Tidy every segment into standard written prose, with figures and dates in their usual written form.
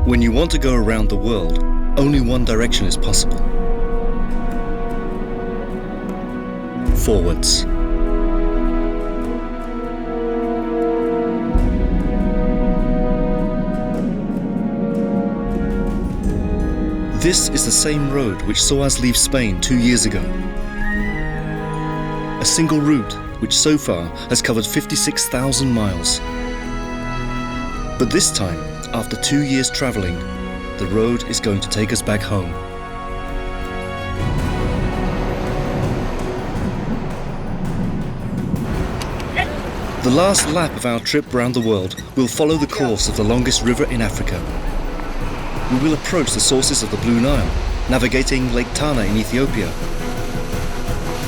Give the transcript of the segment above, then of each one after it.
When you want to go around the world, only one direction is possible. Forwards. This is the same road which saw us leave Spain 2 years ago. A single route which so far has covered 56,000 miles. But this time, after 2 years travelling, the road is going to take us back home. The last lap of our trip round the world will follow the course of the longest river in Africa. We will approach the sources of the Blue Nile, navigating Lake Tana in Ethiopia,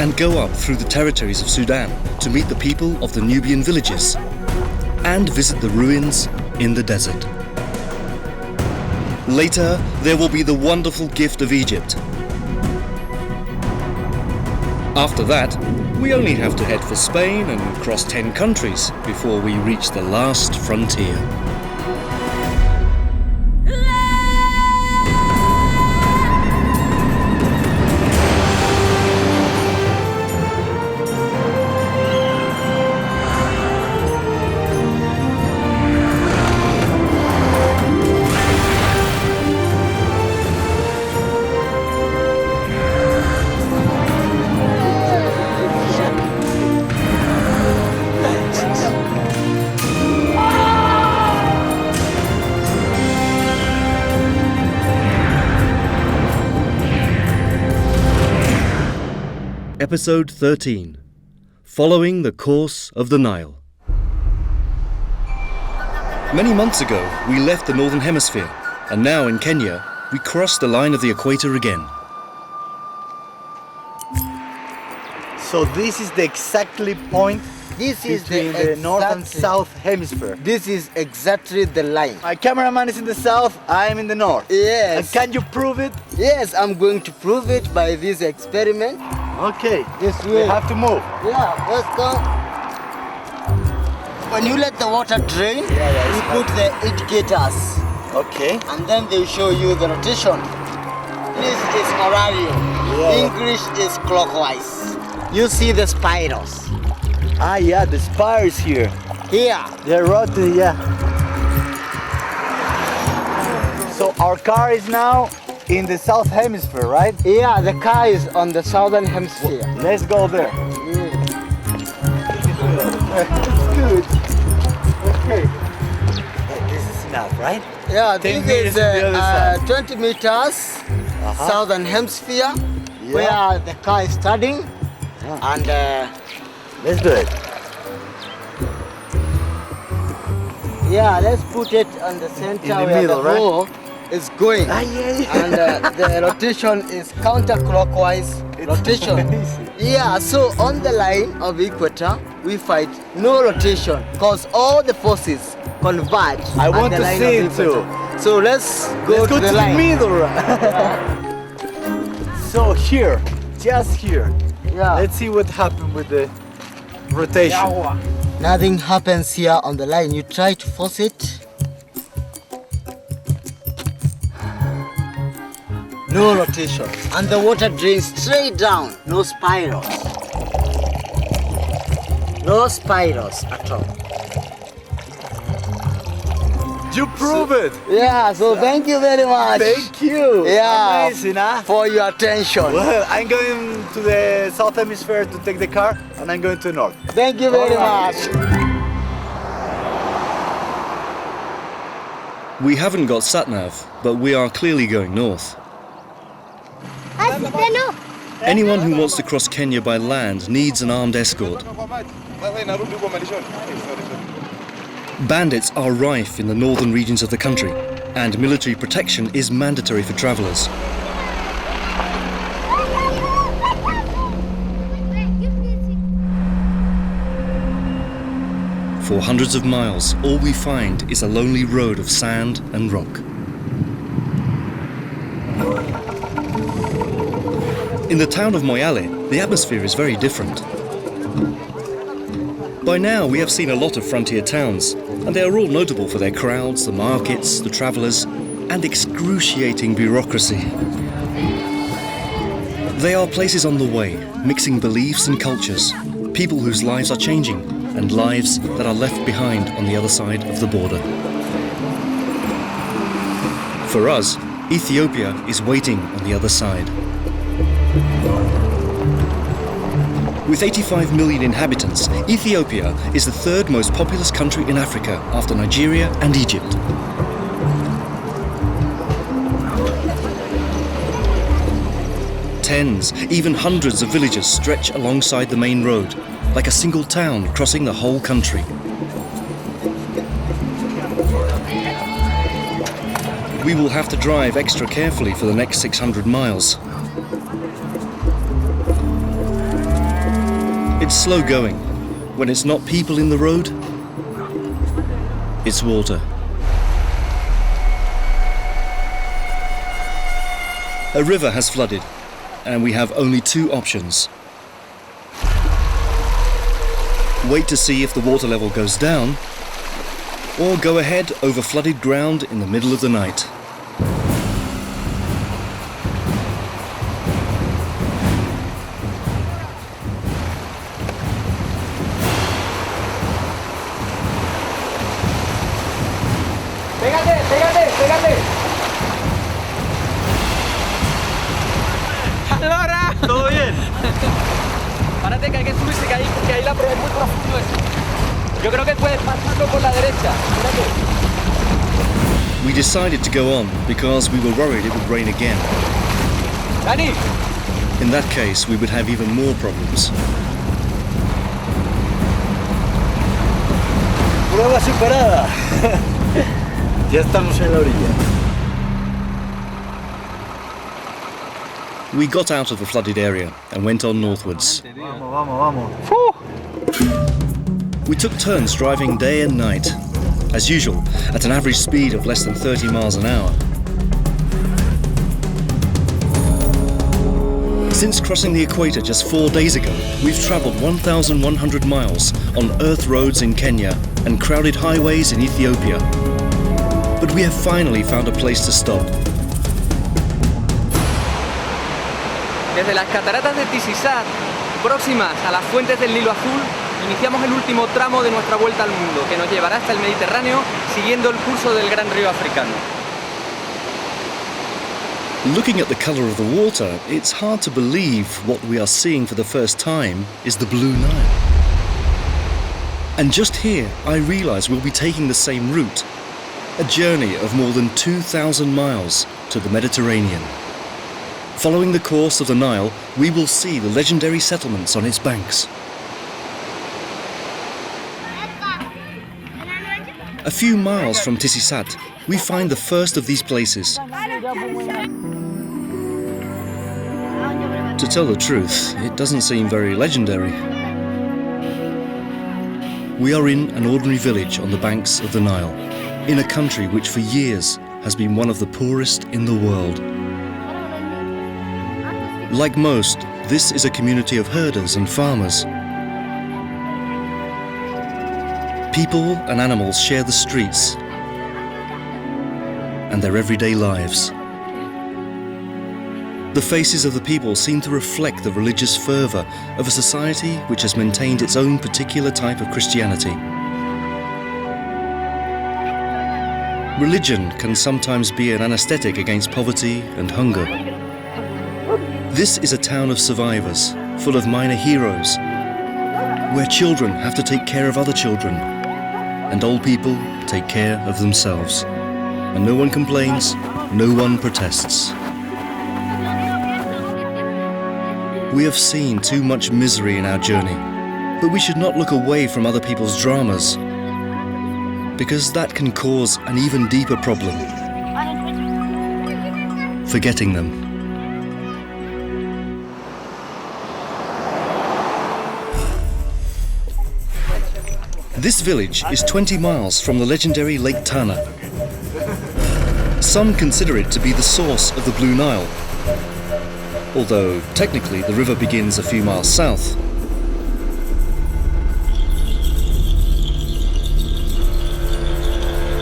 and go up through the territories of Sudan to meet the people of the Nubian villages, and visit the ruins in the desert. Later, there will be the wonderful gift of Egypt. After that, we only have to head for Spain and cross 10 countries before we reach the last frontier. Episode 13. Following the Course of the Nile. Many months ago, we left the Northern Hemisphere, and now in Kenya, we crossed the line of the equator again. So this is the exactly point between the north and south hemisphere. This is exactly the line. My cameraman is in the south, I am in the north. Yes. And can you prove it? Yes, I'm going to prove it by this experiment. Okay. This We way. have to move. Yeah, let's go. When you let the water drain, you put the indicators. Okay. And then they show you the rotation. This is horario. English is clockwise. You see the spirals. Ah, yeah, the spire is here. Here. They're rotating, yeah. So our car is now in the south hemisphere, right? Yeah, the car is on the southern hemisphere. Let's go there. Good. Okay. This is enough, right? Yeah, 10 this meters is to the other side. 20 meters southern hemisphere where the car is starting. And Let's do it. yeah, let's put it on the center In the where middle, the right? hole is going. Ah, yeah. And the rotation is counterclockwise rotation. amazing. Yeah, so on the line of equator, we find no rotation because all the forces converge. I at want the to line see of it too. equator. So let's go to the line. middle. So here, just here. Yeah. Let's see what happened with the rotation. Nothing happens here on the line. You try to force it. No rotation. And the water drains straight down. No spirals. No spirals at all. You prove it. Yeah, so thank you very much. Thank you. Yeah, Amazing, huh? for your attention. Well, I'm going to the south hemisphere to take the car, and I'm going to the north. Thank you very All right. much. We haven't got sat-nav, but we are clearly going north. Anyone who wants to cross Kenya by land needs an armed escort. Bandits are rife in the northern regions of the country, and military protection is mandatory for travellers. For hundreds of miles, all we find is a lonely road of sand and rock. In the town of Moyale, the atmosphere is very different. By now, we have seen a lot of frontier towns, and they are all notable for their crowds, the markets, the travellers, and excruciating bureaucracy. They are places on the way, mixing beliefs and cultures, people whose lives are changing, and lives that are left behind on the other side of the border. For us, Ethiopia is waiting on the other side. With 85 million inhabitants, Ethiopia is the third most populous country in Africa after Nigeria and Egypt. Tens, even hundreds of villages stretch alongside the main road, like a single town crossing the whole country. We will have to drive extra carefully for the next 600 miles. It's slow going. When it's not people in the road, it's water. A river has flooded, and we have only two options. Wait to see if the water level goes down, or go ahead over flooded ground in the middle of the night. Pégate. Allora, ¿Todo bien? párate que hay que subirse, que ahí la prueba es muy profundo eso. Yo creo que puedes pasarlo por la derecha. Mírate. We decided to go on because we were worried it would rain again. Dani, In that case, we would have even more problems. Prueba superada. Ya estamos en la orilla. We got out of the flooded area and went on northwards. Vamos. We took turns driving day and night, as usual, at an average speed of less than 30 miles an hour. Since crossing the equator just 4 days ago, we've travelled 1,100 miles on earth roads in Kenya and crowded highways in Ethiopia. But we have finally found a place to stop. desde las cataratas de Tisisat, próximas a las fuentes del Nilo Azul, iniciamos el último tramo de nuestra vuelta al mundo, que nos llevará hasta el Mediterráneo, siguiendo el curso del gran río africano. Looking at the colour of the water, it's hard to believe what we are seeing for the first time is the Blue Nile. And just here, I realise we'll be taking the same route, a journey of more than 2,000 miles to the Mediterranean. Following the course of the Nile, we will see the legendary settlements on its banks. A few miles from Tisisat, we find the first of these places. To tell the truth, it doesn't seem very legendary. We are in an ordinary village on the banks of the Nile, in a country which for years has been one of the poorest in the world. Like most, this is a community of herders and farmers. People and animals share the streets and their everyday lives. The faces of the people seem to reflect the religious fervour of a society which has maintained its own particular type of Christianity. Religion can sometimes be an anaesthetic against poverty and hunger. This is a town of survivors, full of minor heroes, where children have to take care of other children, and old people take care of themselves. And no one complains, no one protests. We have seen too much misery in our journey, but we should not look away from other people's dramas, because that can cause an even deeper problem: forgetting them. This village is 20 miles from the legendary Lake Tana. Some consider it to be the source of the Blue Nile, although technically the river begins a few miles south.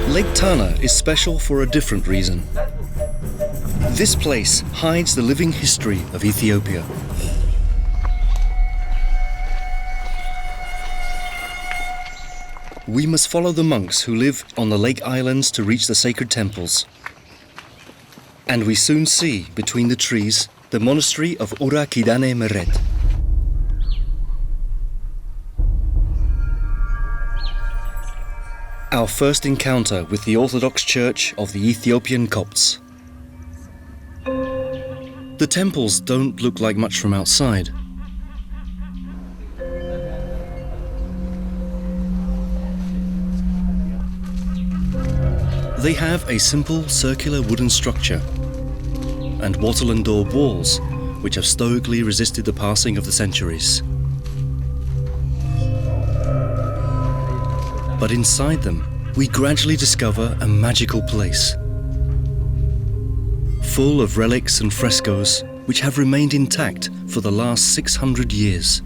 Lake Tana is special for a different reason. This place hides the living history of Ethiopia. We must follow the monks who live on the lake islands to reach the sacred temples. And we soon see, between the trees, the monastery of Ura Kidane Meret. Our first encounter with the Orthodox Church of the Ethiopian Copts. The temples don't look like much from outside. They have a simple circular wooden structure and wattle and daub walls which have stoically resisted the passing of the centuries. But inside them, we gradually discover a magical place, full of relics and frescoes which have remained intact for the last 600 years.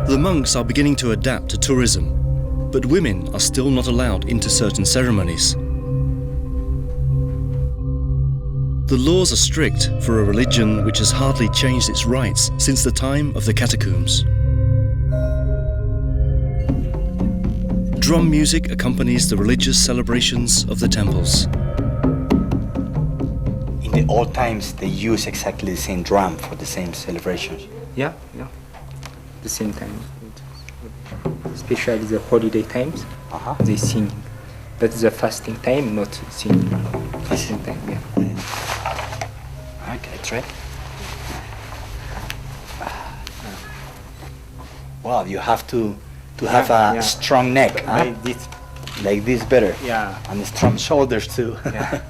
The monks are beginning to adapt to tourism, but women are still not allowed into certain ceremonies. The laws are strict for a religion which has hardly changed its rites since the time of the catacombs. Drum music accompanies the religious celebrations of the temples. In the old times, they use exactly the same drum for the same celebrations. Yeah. The same time. Especially the holiday times, they sing. But the fasting time, not singing. Fasting time, yeah. Okay, try. Wow, you have to have a strong neck, huh? Like this better. Yeah. And strong shoulders too. Yeah.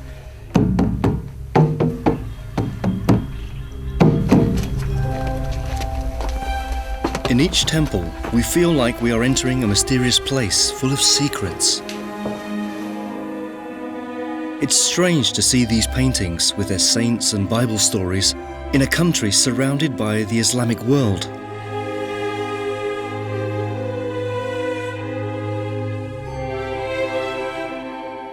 In each temple, we feel like we are entering a mysterious place full of secrets. It's strange to see these paintings with their saints and Bible stories in a country surrounded by the Islamic world.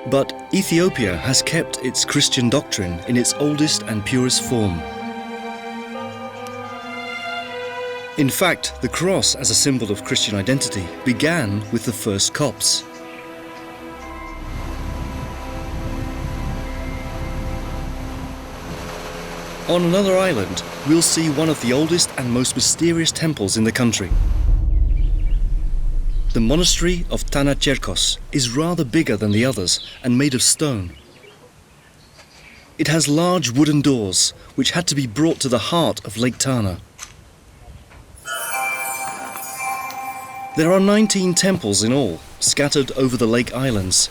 But Ethiopia has kept its Christian doctrine in its oldest and purest form. In fact, the cross as a symbol of Christian identity began with the first Copts. On another island, we'll see one of the oldest and most mysterious temples in the country. The monastery of Tanacherkos is rather bigger than the others and made of stone. It has large wooden doors which had to be brought to the heart of Lake Tana. There are 19 temples in all, scattered over the lake islands.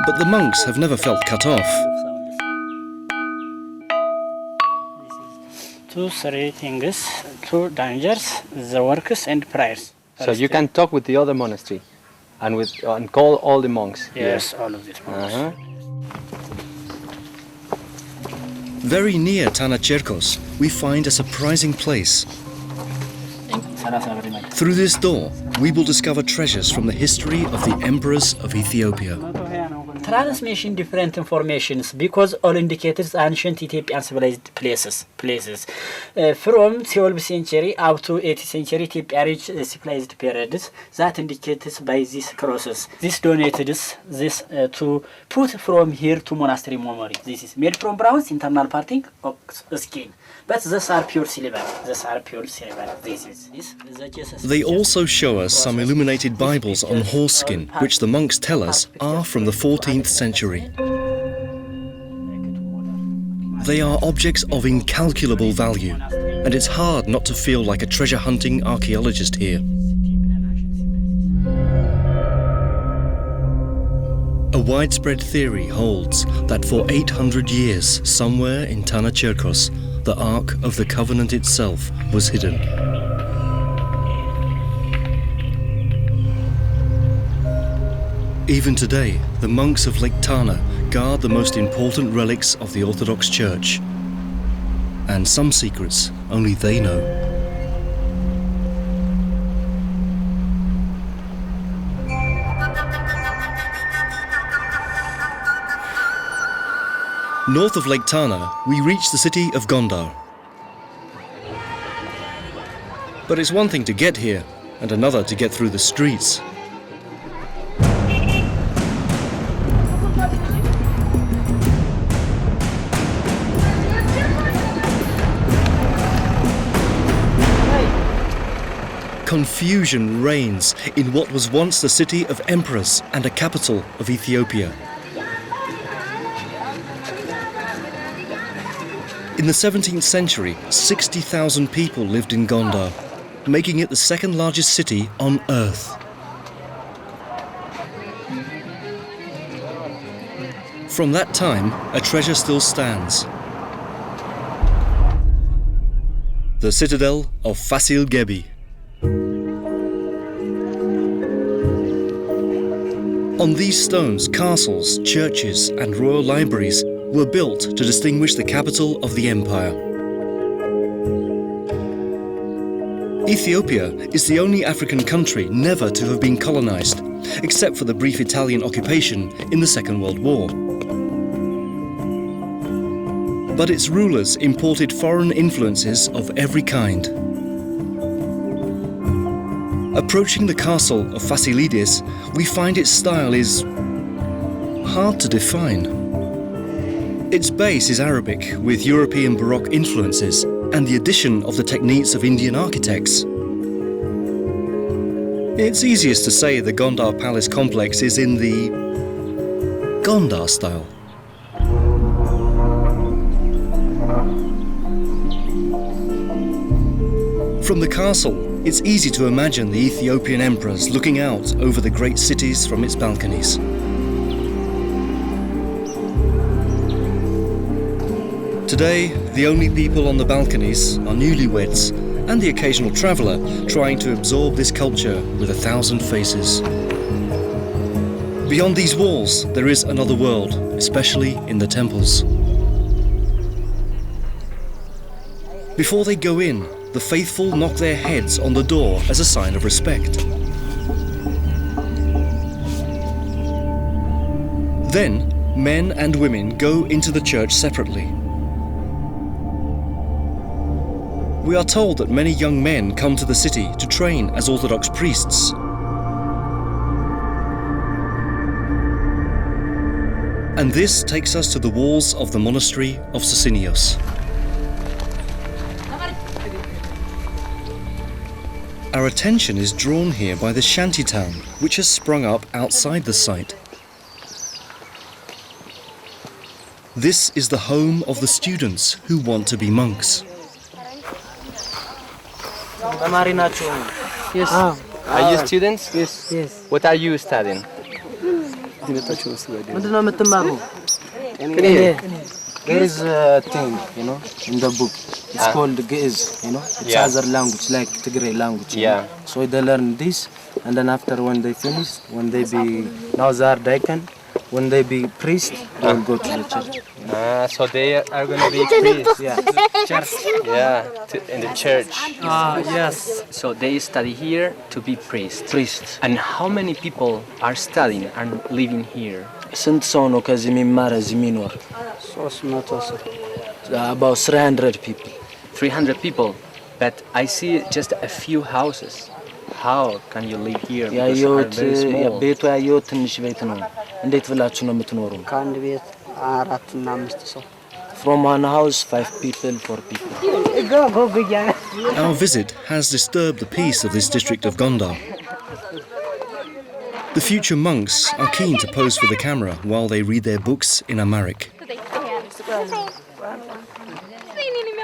But the monks have never felt cut off. 2, 3 things, 2 dangers, the works and prayers. So you can talk with the other monastery and call all the monks. Yes, all of these monks. Very near Tanacherkos, we find a surprising place. Through this door, we will discover treasures from the history of the emperors of Ethiopia. Transmission different informations because all indicators ancient Ethiopian civilized places. From 12th century up to 18th century Ethiopia reached civilized periods that indicates by these crosses. This donated this to put from here to monastery memory. This is made from bronze, internal parting of skin. But these are pure silver. They also show us some illuminated Bibles on horse skin, which the monks tell us are from the 14th century. They are objects of incalculable value, and it's hard not to feel like a treasure-hunting archaeologist here. A widespread theory holds that for 800 years, somewhere in Tanacherkos, the Ark of the Covenant itself was hidden. Even today, the monks of Lake Tana guard the most important relics of the Orthodox Church. And some secrets only they know. North of Lake Tana, we reach the city of Gondar. But it's one thing to get here, and another to get through the streets. Confusion reigns in what was once the city of emperors and a capital of Ethiopia. In the 17th century, 60,000 people lived in Gondar, making it the second largest city on earth. From that time, a treasure still stands. The citadel of Fasil Gebi. On these stones, castles, churches, and royal libraries were built to distinguish the capital of the empire. Ethiopia is the only African country never to have been colonized, except for the brief Italian occupation in the Second World War. But its rulers imported foreign influences of every kind. Approaching the castle of Fasilides, we find its style is hard to define. Its base is Arabic with European Baroque influences and the addition of the techniques of Indian architects. It's easiest to say the Gondar Palace complex is in the Gondar style. From the castle, it's easy to imagine the Ethiopian emperors looking out over the great cities from its balconies. Today, the only people on the balconies are newlyweds and the occasional traveller trying to absorb this culture with 1,000 faces. Beyond these walls, there is another world, especially in the temples. Before they go in, the faithful knock their heads on the door as a sign of respect. Then, men and women go into the church separately. We are told that many young men come to the city to train as Orthodox priests. And this takes us to the walls of the monastery of Sosinios. Our attention is drawn here by the shantytown, which has sprung up outside the site. This is the home of the students who want to be monks. Yes. Are you students? Yes. Yes. What are you studying? There is a thing, in the book. It's called Ge'ez, It's other language, like Tigray language. Yeah. So they learn this, and then after when they finish, when they be now they are deacon, when they be priest, they will go to the church. So they are going to be priests. Yeah. Church. Yeah, in the church. Yes. So they study here to be priests. Priests. And how many people are studying and living here? ስንት ሰው ነው ከዚህ የሚማር እዚህ የሚኖር? 300 ሰው. About 300 people. 300 people. But I see just a few houses. How can you live here? ያየሁት ቤቱ ያየሁት ትንሽ ቤት ነው። እንዴት ብላችሁ ነው የምትኖሩ? ከአንድ ቤት 4 እና 5 ሰው. From one house, 5 people, 4 people. Our visit has disturbed the peace of this district of Gondar. The future monks are keen to pose for the camera while they read their books in Amharic.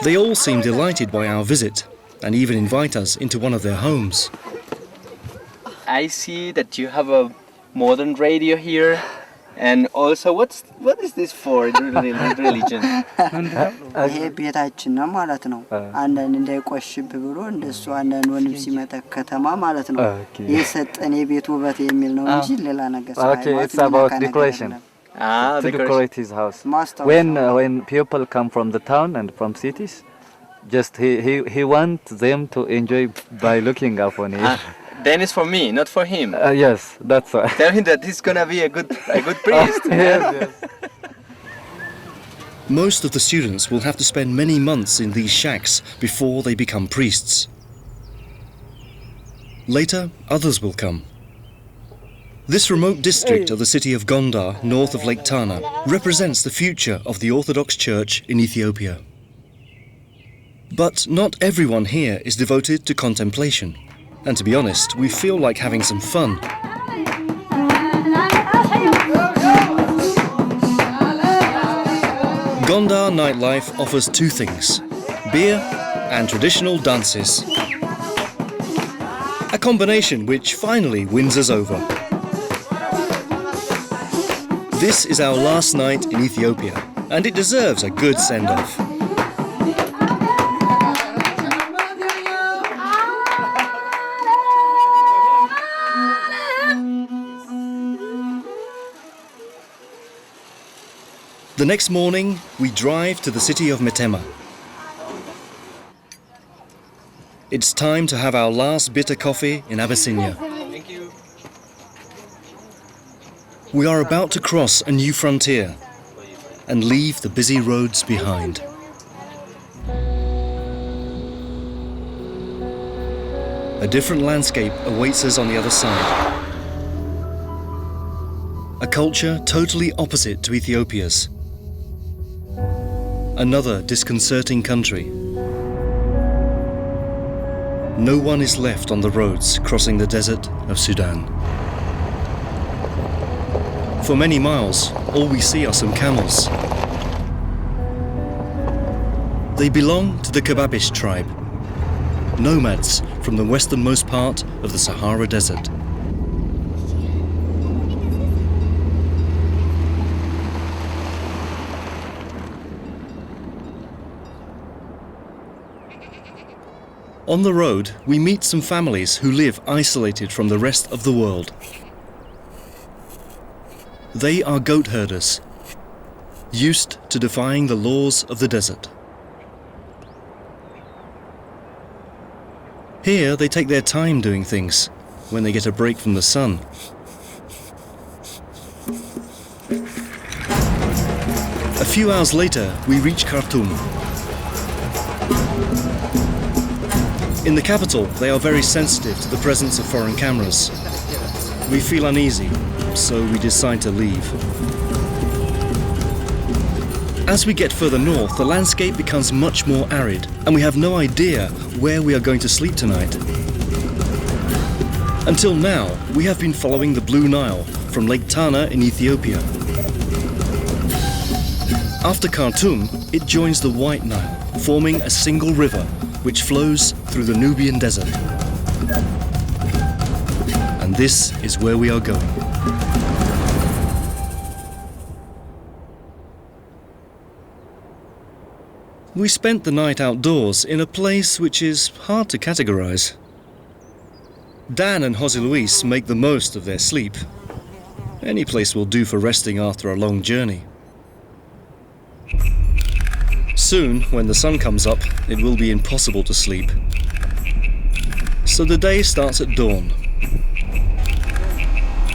They all seem delighted by our visit and even invite us into one of their homes. I see that you have a modern radio here. And also, what is this for in religion? ይሄ ቤታችን ነው ማለት ነው። አንዳንድ እንዳይቆሽብ ብሎ እንደሱ አንዳንድ ወንድም ሲመጣ ከተማ ማለት ነው። የሰጠን የቤት ውበት የሚል ነው እንጂ ሌላ ነገር ሳይሆን Okay, it's about decoration. to decorate his house. When people come from the town and from cities, just he wants them to enjoy by looking up on it. Then it's for me, not for him. Yes, that's why. Tell him that he's gonna be a good priest. Yes. Most of the students will have to spend many months in these shacks before they become priests. Later, others will come. This remote district of the city of Gondar, north of Lake Tana, represents the future of the Orthodox Church in Ethiopia. But not everyone here is devoted to contemplation. And to be honest, we feel like having some fun. Gondar nightlife offers two things: beer and traditional dances. A combination which finally wins us over. This is our last night in Ethiopia, and it deserves a good send-off. The next morning, we drive to the city of Metema. It's time to have our last bitter coffee in Abyssinia. Thank you. We are about to cross a new frontier and leave the busy roads behind. A different landscape awaits us on the other side. A culture totally opposite to Ethiopia's. Another disconcerting country. No one is left on the roads crossing the desert of Sudan. For many miles, all we see are some camels. They belong to the Kababish tribe, nomads from the westernmost part of the Sahara Desert. On the road, we meet some families who live isolated from the rest of the world. They are goat herders, used to defying the laws of the desert. Here, they take their time doing things when they get a break from the sun. A few hours later, we reach Khartoum. In the capital, they are very sensitive to the presence of foreign cameras. We feel uneasy, so we decide to leave. As we get further north, the landscape becomes much more arid, and we have no idea where we are going to sleep tonight. Until now, we have been following the Blue Nile from Lake Tana in Ethiopia. After Khartoum, it joins the White Nile, forming a single river which flows through the Nubian desert. And this is where we are going. We spent the night outdoors in a place which is hard to categorize. Dan and Jose Luis make the most of their sleep. Any place will do for resting after a long journey. Soon, when the sun comes up, it will be impossible to sleep. So the day starts at dawn.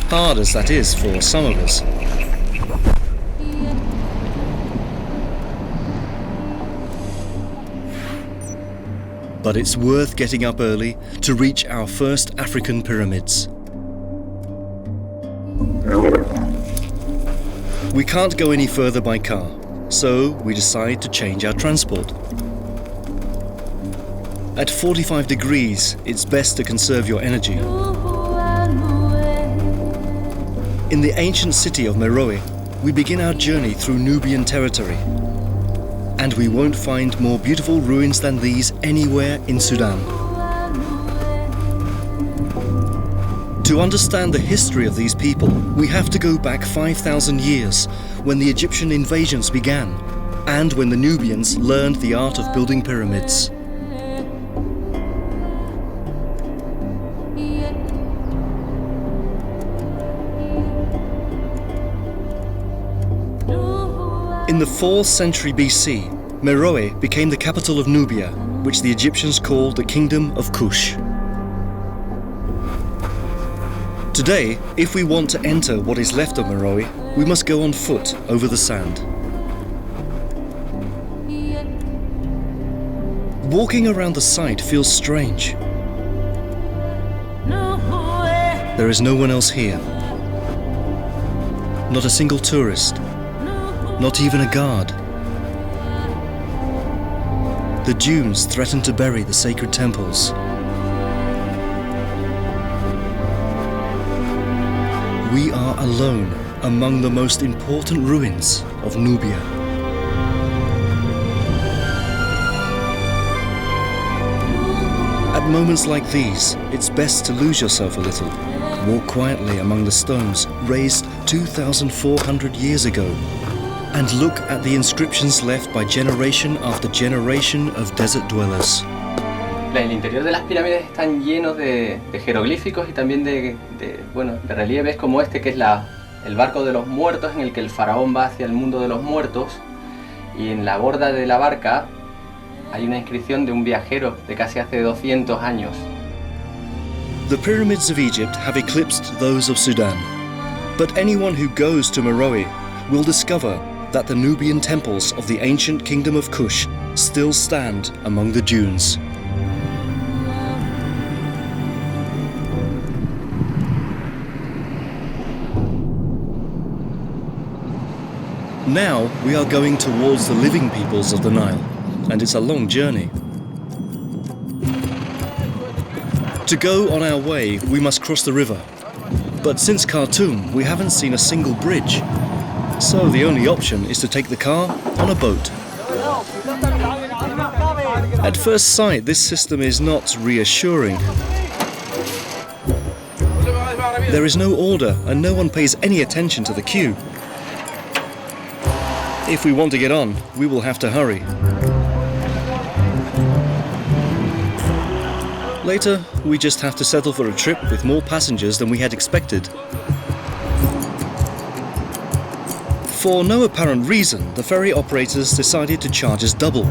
Hard as that is for some of us. But it's worth getting up early to reach our first African pyramids. We can't go any further by car, so we decide to change our transport. At 45 degrees, it's best to conserve your energy. In the ancient city of Meroe, we begin our journey through Nubian territory. And we won't find more beautiful ruins than these anywhere in Sudan. To understand the history of these people, we have to go back 5,000 years, when the Egyptian invasions began, and when the Nubians learned the art of building pyramids. In the 4th century BC, Meroe became the capital of Nubia, which the Egyptians called the Kingdom of Kush. Today, if we want to enter what is left of Meroe, we must go on foot over the sand. Walking around the site feels strange. There is no one else here. Not a single tourist. Not even a guard. The dunes threaten to bury the sacred temples. We are alone among the most important ruins of Nubia. At moments like these, it's best to lose yourself a little. Walk quietly among the stones raised 2,400 years ago and look at the inscriptions left by generation after generation of desert dwellers. El interior de las pirámides están llenos de jeroglíficos y también de relieves como este, que es el barco de los muertos, en el que el faraón va hacia el mundo de los muertos, y en la borda de la barca hay una inscripción de un viajero de casi hace 200 años. The pyramids of Egypt have eclipsed those of Sudan, but anyone who goes to Meroe will discover that the Nubian temples of the ancient kingdom of Kush still stand among the dunes. Now we are going towards the living peoples of the Nile, and it's a long journey. To go on our way, we must cross the river. But since Khartoum, we haven't seen a single bridge. So the only option is to take the car on a boat. At first sight, this system is not reassuring. There is no order and no one pays any attention to the queue. If we want to get on, we will have to hurry. Later, we just have to settle for a trip with more passengers than we had expected. For no apparent reason, the ferry operators decided to charge us double.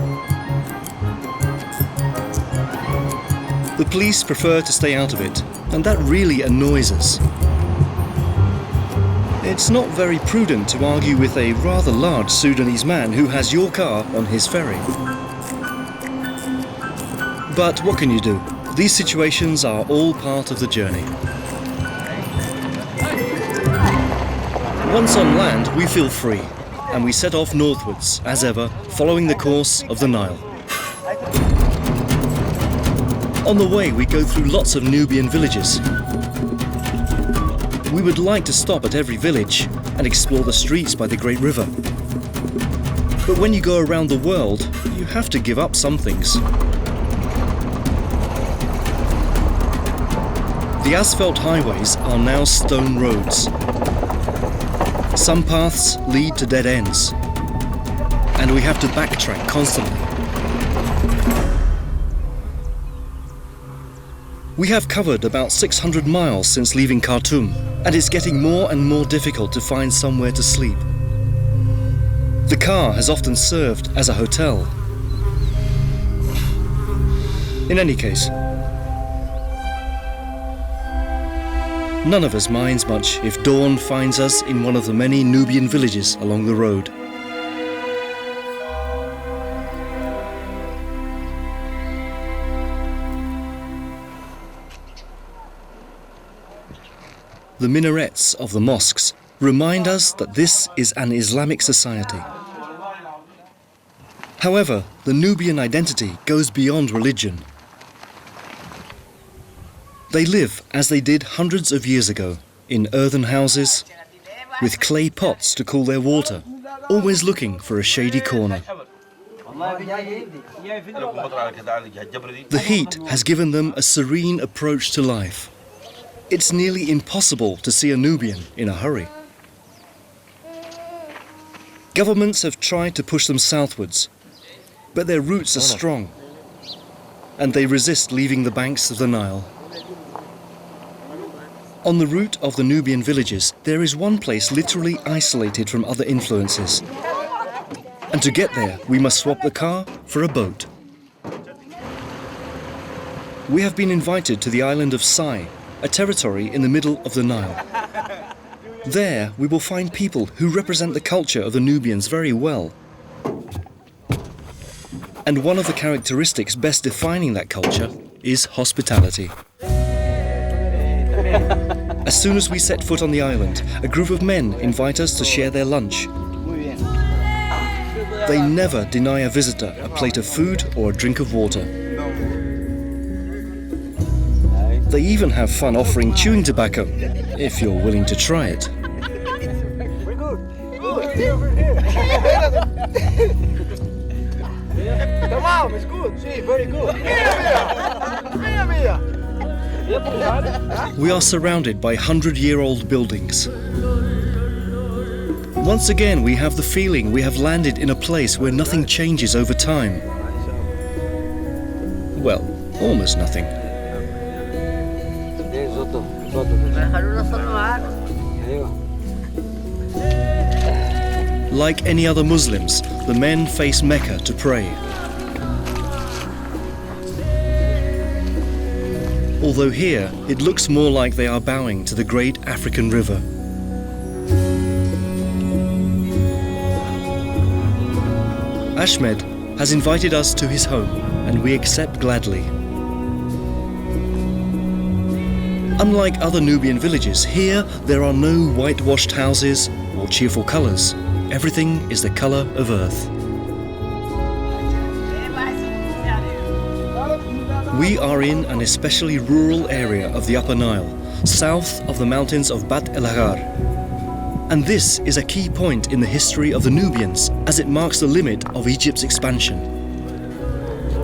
The police prefer to stay out of it, and that really annoys us. It's not very prudent to argue with a rather large Sudanese man who has your car on his ferry. But what can you do? These situations are all part of the journey. Once on land, we feel free, and we set off northwards, as ever, following the course of the Nile. On the way, we go through lots of Nubian villages. We would like to stop at every village and explore the streets by the Great River. But when you go around the world, you have to give up some things. The asphalt highways are now stone roads. Some paths lead to dead ends, and we have to backtrack constantly. We have covered about 600 miles since leaving Khartoum, and it's getting more and more difficult to find somewhere to sleep. The car has often served as a hotel. In any case, none of us minds much if dawn finds us in one of the many Nubian villages along the road. The minarets of the mosques remind us that this is an Islamic society. However, the Nubian identity goes beyond religion. They live as they did hundreds of years ago, in earthen houses, with clay pots to cool their water, always looking for a shady corner. The heat has given them a serene approach to life. It's nearly impossible to see a Nubian in a hurry. Governments have tried to push them southwards, but their roots are strong, and they resist leaving the banks of the Nile. On the route of the Nubian villages, there is one place literally isolated from other influences. And to get there, we must swap the car for a boat. We have been invited to the island of Sai, a territory in the middle of the Nile. There, we will find people who represent the culture of the Nubians very well. And one of the characteristics best defining that culture is hospitality. As soon as we set foot on the island, a group of men invite us to share their lunch. They never deny a visitor a plate of food or a drink of water. They even have fun offering chewing tobacco, if you're willing to try it. We are surrounded by 100-year-old buildings. Once again, we have the feeling we have landed in a place where nothing changes over time. Well, almost nothing. Like any other Muslims, the men face Mecca to pray. Although here, it looks more like they are bowing to the great African river. Ahmed has invited us to his home, and we accept gladly. Unlike other Nubian villages, here there are no whitewashed houses or cheerful colours. Everything is the colour of earth. We are in an especially rural area of the Upper Nile, south of the mountains of Bat El Aghar. And this is a key point in the history of the Nubians, as it marks the limit of Egypt's expansion.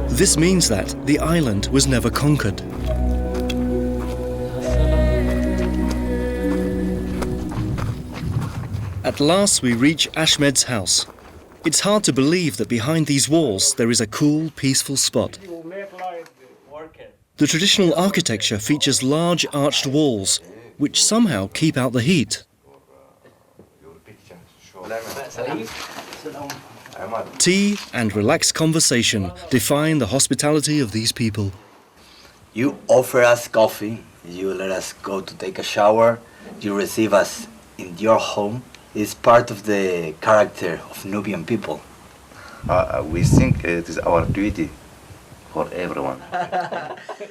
This means that the island was never conquered. At last we reach Ahmed's house. It's hard to believe that behind these walls there is a cool, peaceful spot. The traditional architecture features large arched walls, which somehow keep out the heat. Tea and relaxed conversation define the hospitality of these people. You offer us coffee, you let us go to take a shower, you receive us in your home. It's part of the character of Nubian people. We think it is our duty for everyone.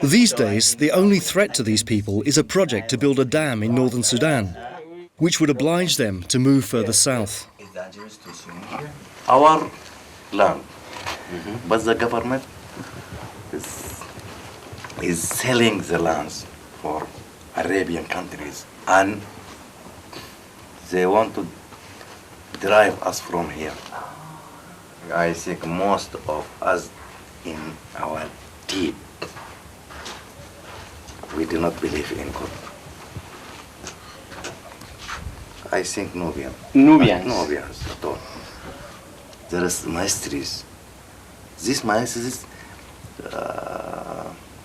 These days, the only threat to these people is a project to build a dam in northern Sudan, which would oblige them to move further south. Our land, but the government is selling the lands for Arabian countries, and they want to drive us from here. I think most of us in our deep, we do not believe in God. I think Nubians. Nubians. There is mysteries. These mysteries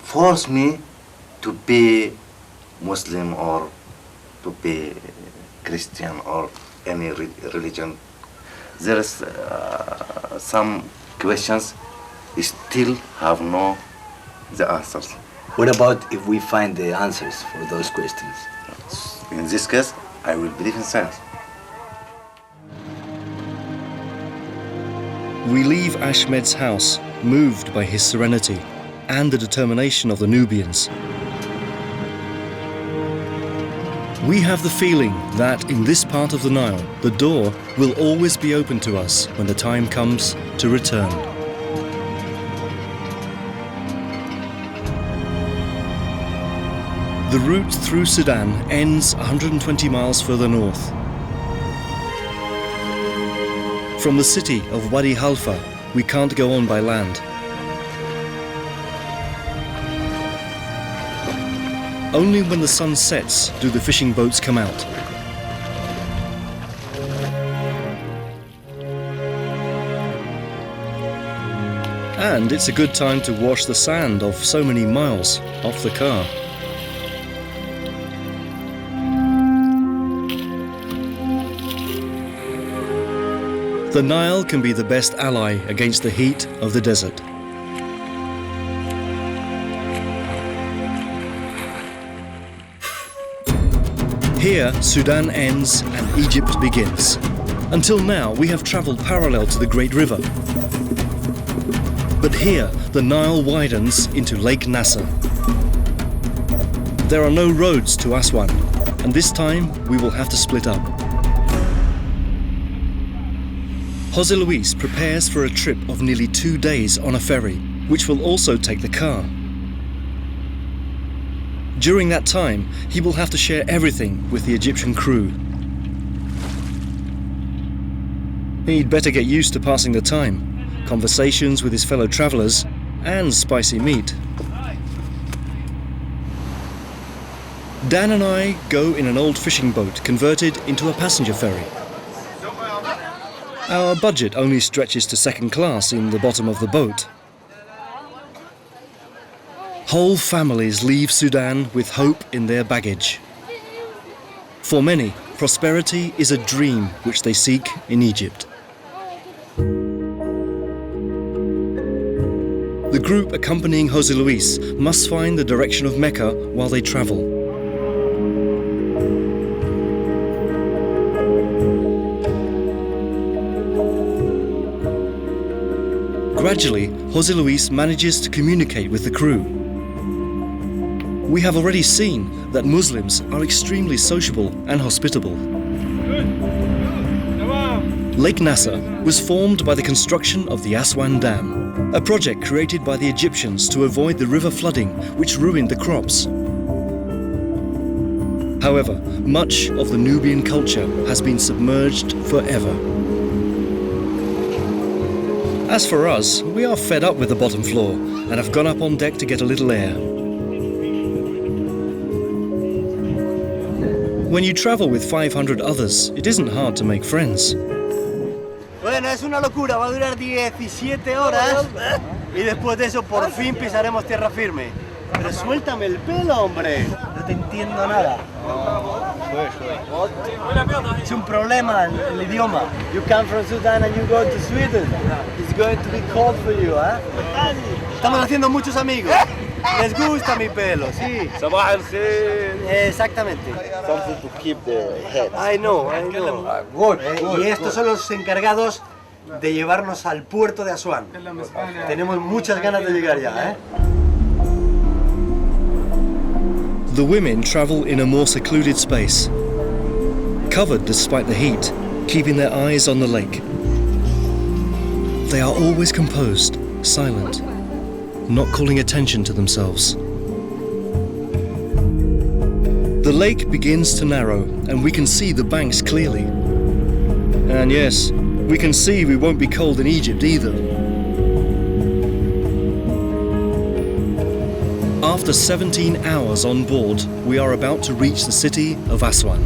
force me to be Muslim or to be Christian or any religion. There is some questions still have no the answers. What about if we find the answers for those questions? In this case, I will believe in science. We leave Ahmed's house, moved by his serenity and the determination of the Nubians. We have the feeling that in this part of the Nile, the door will always be open to us when the time comes to return. The route through Sudan ends 120 miles further north. From the city of Wadi Halfa, we can't go on by land. Only when the sun sets do the fishing boats come out. And it's a good time to wash the sand of so many miles off the car. The The Nile can be the best ally against the heat of the desert. Here, Sudan ends and Egypt begins. Until now, we have travelled parallel to the Great River. But here, the Nile widens into Lake Nasser. There are no roads to Aswan, and this time we will have to split up. Jose Luis prepares for a trip of nearly 2 days on a ferry, which will also take the car. During that time, he will have to share everything with the Egyptian crew. He'd better get used to passing the time, conversations with his fellow travellers, and spicy meat. Dan and I go in an old fishing boat converted into a passenger ferry. Our budget only stretches to second class in the bottom of the boat. Whole families leave Sudan with hope in their baggage. For many, prosperity is a dream which they seek in Egypt. The group accompanying Jose Luis must find the direction of Mecca while they travel. Gradually, Jose Luis manages to communicate with the crew. We have already seen that Muslims are extremely sociable and hospitable. Lake Nasser was formed by the construction of the Aswan Dam, a project created by the Egyptians to avoid the river flooding which ruined the crops. However, much of the Nubian culture has been submerged forever. As for us, we are fed up with the bottom floor and have gone up on deck to get a little air. When you travel with 500 others, it isn't hard to make friends. Bueno, es una locura, va a durar 17 horas y después de eso por fin pisaremos tierra firme. Pero suéltame el pelo, hombre. No te entiendo nada. Es un problema el idioma. You come from Sudan and you go to Sweden. It's going to be cold for you, ¿eh? Estamos haciendo muchos amigos. Les gusta mi pelo, sí. Exactamente. Something to keep the head. I know. Good. Y estos son los encargados de llevarnos al puerto de Aswan. Tenemos muchas ganas de llegar ya, ¿eh? The women travel in a more secluded space, covered despite the heat, keeping their eyes on the lake. They are always composed, silent, not calling attention to themselves. The lake begins to narrow, and we can see the banks clearly. And yes, we can see we won't be cold in Egypt either. After 17 hours on board, we are about to reach the city of Aswan.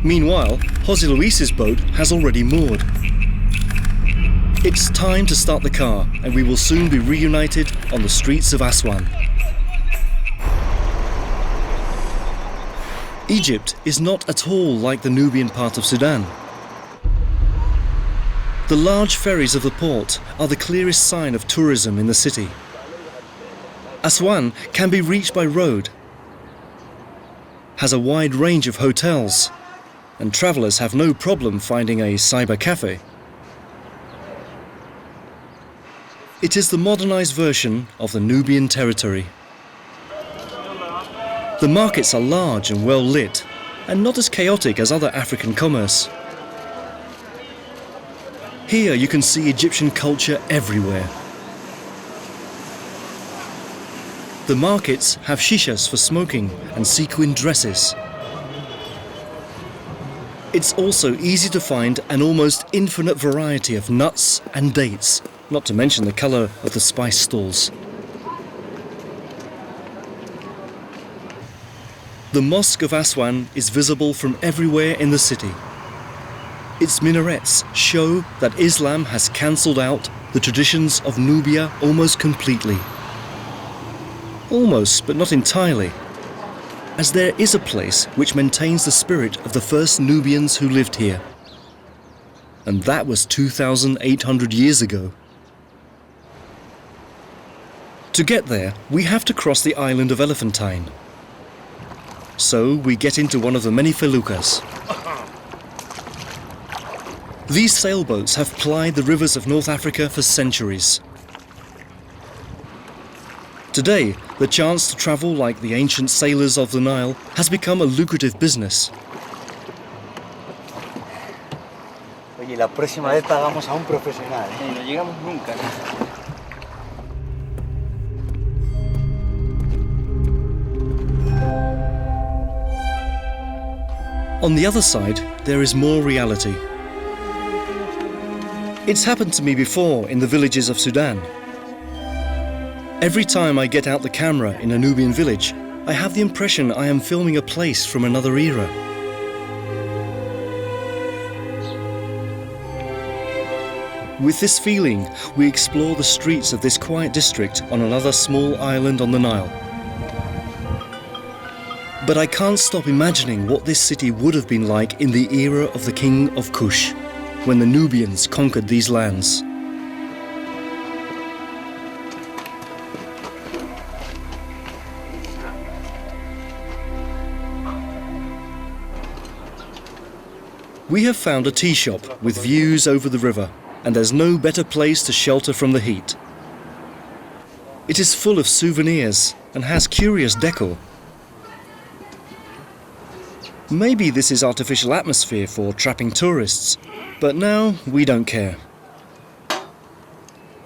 Meanwhile, Jose Luis's boat has already moored. It's time to start the car, and we will soon be reunited on the streets of Aswan. Egypt is not at all like the Nubian part of Sudan. The large ferries of the port are the clearest sign of tourism in the city. Aswan can be reached by road, has a wide range of hotels, and travellers have no problem finding a cyber cafe. It is the modernised version of the Nubian territory. The markets are large and well lit, and not as chaotic as other African commerce. Here you can see Egyptian culture everywhere. The markets have shishas for smoking and sequin dresses. It's also easy to find an almost infinite variety of nuts and dates, not to mention the colour of the spice stalls. The Mosque of Aswan is visible from everywhere in the city. Its minarets show that Islam has cancelled out the traditions of Nubia almost completely. Almost, but not entirely. as there is a place which maintains the spirit of the first Nubians who lived here. And that was 2,800 years ago. To get there, we have to cross the island of Elephantine. So we get into one of the many feluccas. These sailboats have plied the rivers of North Africa for centuries. Today, the chance to travel like the ancient sailors of the Nile has become a lucrative business. Oye, la próxima vez pagamos a un profesional. No llegamos nunca. On the other side, there is more reality. It's happened to me before in the villages of Sudan. Every time I get out the camera in a Nubian village, I have the impression I am filming a place from another era. With this feeling, we explore the streets of this quiet district on another small island on the Nile. But I can't stop imagining what this city would have been like in the era of the king of Kush, when the Nubians conquered these lands. We have found a tea shop with views over the river, and there's no better place to shelter from the heat. It is full of souvenirs and has curious decor. Maybe this is artificial atmosphere for trapping tourists, but now we don't care.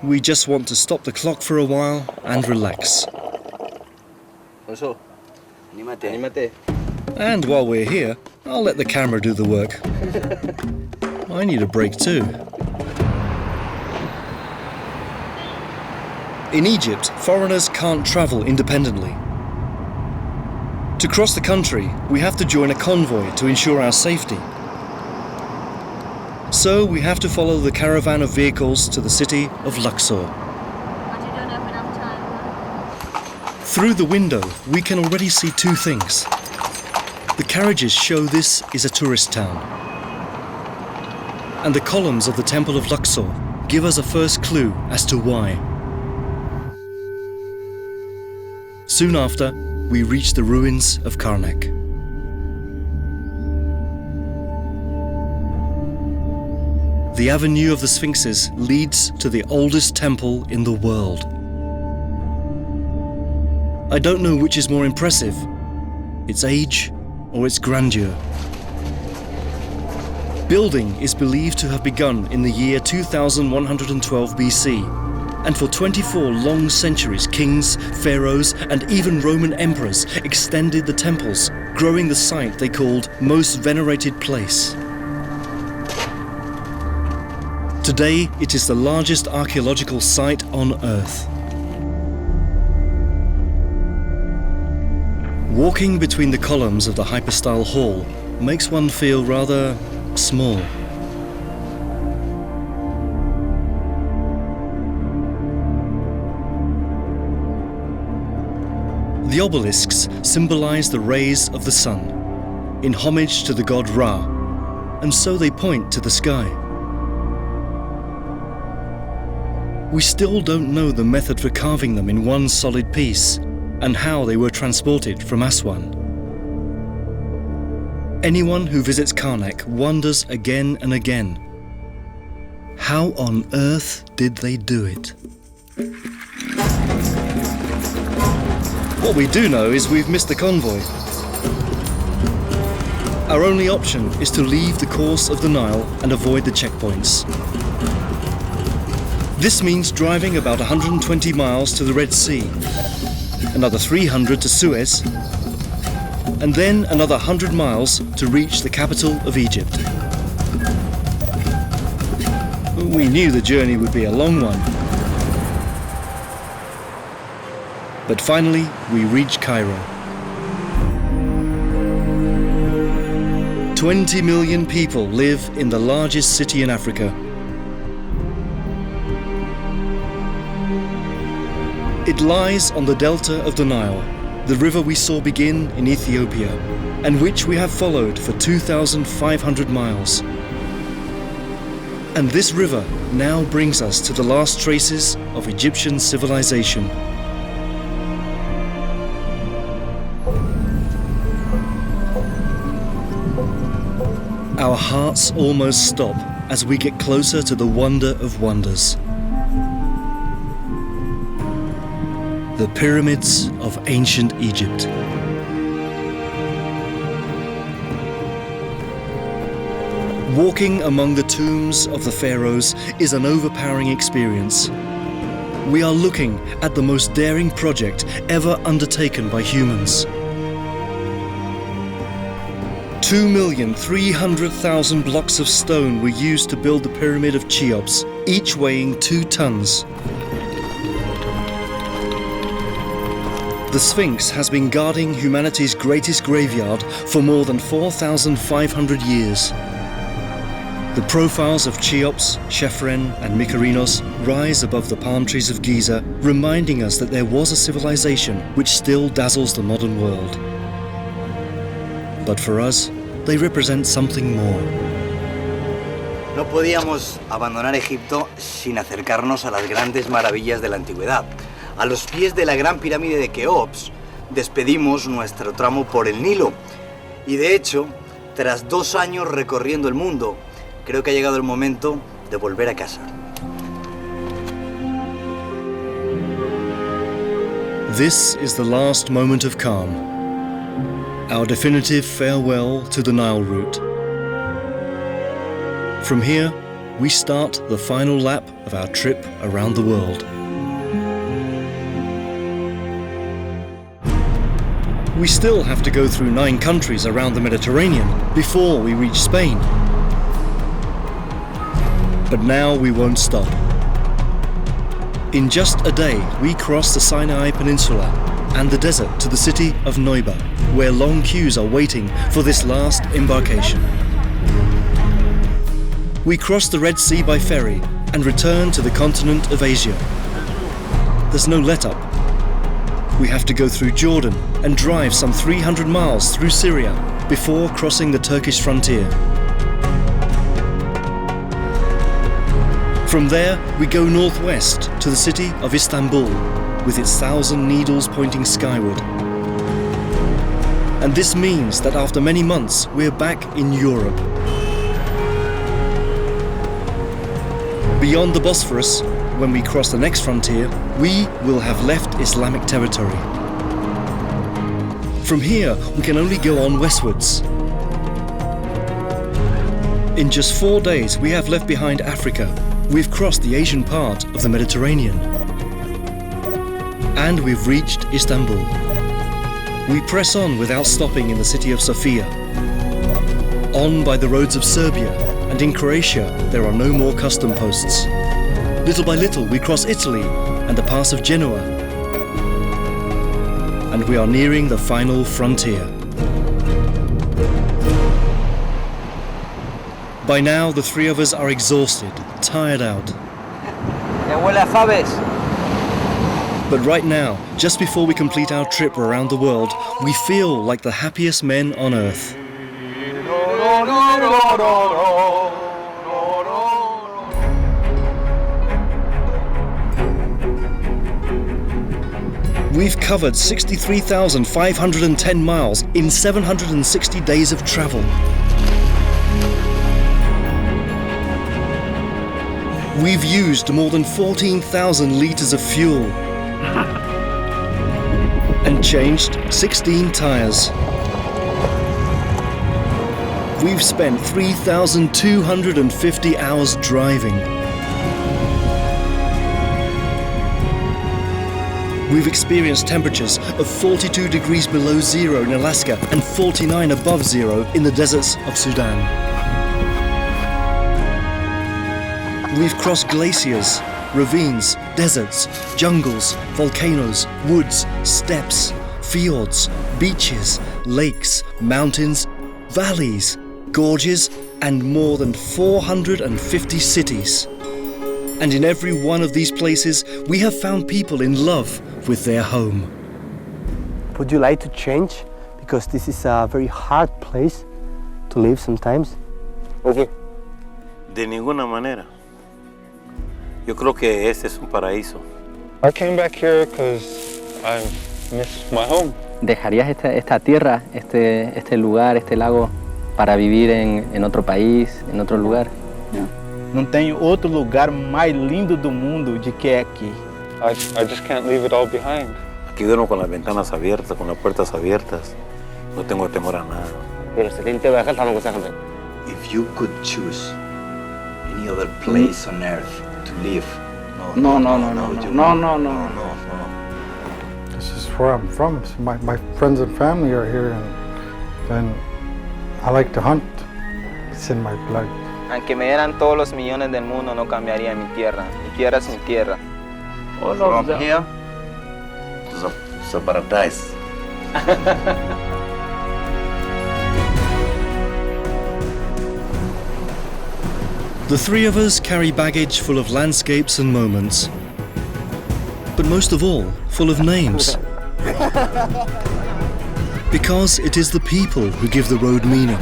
We just want to stop the clock for a while and relax. Oso, anímate. And while we're here, I'll let the camera do the work. I need a break too. In Egypt, foreigners can't travel independently. To cross the country, we have to join a convoy to ensure our safety. So we have to follow the caravan of vehicles to the city of Luxor. But you don't have enough time. Through the window, we can already see two things. The carriages show this is a tourist town. And the columns of the Temple of Luxor give us a first clue as to why. Soon after, we reach the ruins of Karnak. The Avenue of the Sphinxes leads to the oldest temple in the world. I don't know which is more impressive, its age or its grandeur. Building is believed to have begun in the year 2112 BC. And for 24 long centuries, kings, pharaohs, and even Roman emperors extended the temples, growing the site they called Most Venerated Place. Today, it is the largest archaeological site on Earth. Walking between the columns of the hypostyle hall makes one feel rather small. The obelisks symbolize the rays of the sun, in homage to the god Ra, and so they point to the sky. We still don't know the method for carving them in one solid piece, and how they were transported from Aswan. Anyone who visits Karnak wonders again and again, how on earth did they do it? What we do know is we've missed the convoy. Our only option is to leave the course of the Nile and avoid the checkpoints. This means driving about 120 miles to the Red Sea, another 300 to Suez, and then another 100 miles to reach the capital of Egypt. We knew the journey would be a long one. But finally, we reach Cairo. 20 million people live in the largest city in Africa. It lies on the delta of the Nile, the river we saw begin in Ethiopia, and which we have followed for 2,500 miles. And this river now brings us to the last traces of Egyptian civilization. Our hearts almost stop as we get closer to the wonder of wonders. The pyramids of ancient Egypt. Walking among the tombs of the pharaohs is an overpowering experience. We are looking at the most daring project ever undertaken by humans. 2,300,000 blocks of stone were used to build the Pyramid of Cheops, each weighing 2 tons. The Sphinx has been guarding humanity's greatest graveyard for more than 4,500 years. The profiles of Cheops, Chephren and Mykerinos rise above the palm trees of Giza, reminding us that there was a civilization which still dazzles the modern world. But for us, they represent something more. No podíamos abandonar Egipto sin acercarnos a las grandes maravillas de la antigüedad. A los pies de la gran pirámide de Keops despedimos nuestro tramo por el Nilo. Y de hecho, tras 2 años recorriendo el mundo, creo que ha llegado el momento de volver a casa. This is the last moment of calm. Our definitive farewell to the Nile route. From here, we start the final lap of our trip around the world. We still have to go through 9 countries around the Mediterranean before we reach Spain. But now we won't stop. In just a day, we cross the Sinai Peninsula and the desert to the city of Neiba, where long queues are waiting for this last embarkation. We cross the Red Sea by ferry and return to the continent of Asia. There's no let-up. We have to go through Jordan and drive some 300 miles through Syria before crossing the Turkish frontier. From there, we go northwest to the city of Istanbul, with its 1,000 needles pointing skyward. And this means that after many months, we're back in Europe. Beyond the Bosphorus, when we cross the next frontier, we will have left Islamic territory. From here, we can only go on westwards. In just 4 days, we have left behind Africa. We've crossed the Asian part of the Mediterranean. And we've reached Istanbul. We press on without stopping in the city of Sofia. On by the roads of Serbia, and in Croatia there are no more custom posts. Little by little we cross Italy and the pass of Genoa. And we are nearing the final frontier. By now the 3 of us are exhausted, tired out. But right now, just before we complete our trip around the world, we feel like the happiest men on earth. We've covered 63,510 miles in 760 days of travel. We've used more than 14,000 litres of fuel and changed 16 tyres. We've spent 3,250 hours driving. We've experienced temperatures of 42 degrees below zero in Alaska and 49 above zero in the deserts of Sudan. We've crossed glaciers, ravines, deserts, jungles, volcanoes, woods, steppes, fjords, beaches, lakes, mountains, valleys, gorges, and more than 450 cities. And in every one of these places, we have found people in love with their home. would you like to change? Because this is a very hard place to live sometimes. De ninguna manera. Yo creo que este es un paraíso. I came back here because I miss my home. ¿Dejarías esta tierra, este lugar, este lago, para vivir en otro país, en otro lugar? Não tem outro lugar mais lindo do mundo de que aqui. I just can't leave it all behind. Aquí duermo con las ventanas abiertas, con las puertas abiertas. No tengo temor a nada. If you could choose any other place on earth to live, No. This is where I'm from. So my friends and family are here, and I like to hunt. It's in my blood. Aunque me dieran todos los millones del mundo, no cambiaría mi tierra. Mi tierra es mi tierra. From here to the paradise. The three of us carry baggage full of landscapes and moments, but most of all, full of names. Because it is the people who give the road meaning.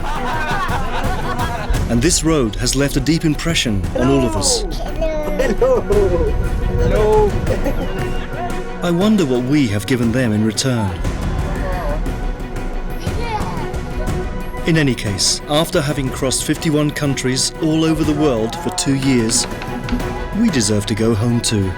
And this road has left a deep impression on all of us. Hello. I wonder what we have given them in return. In any case, after having crossed 51 countries all over the world for 2 years, we deserve to go home too.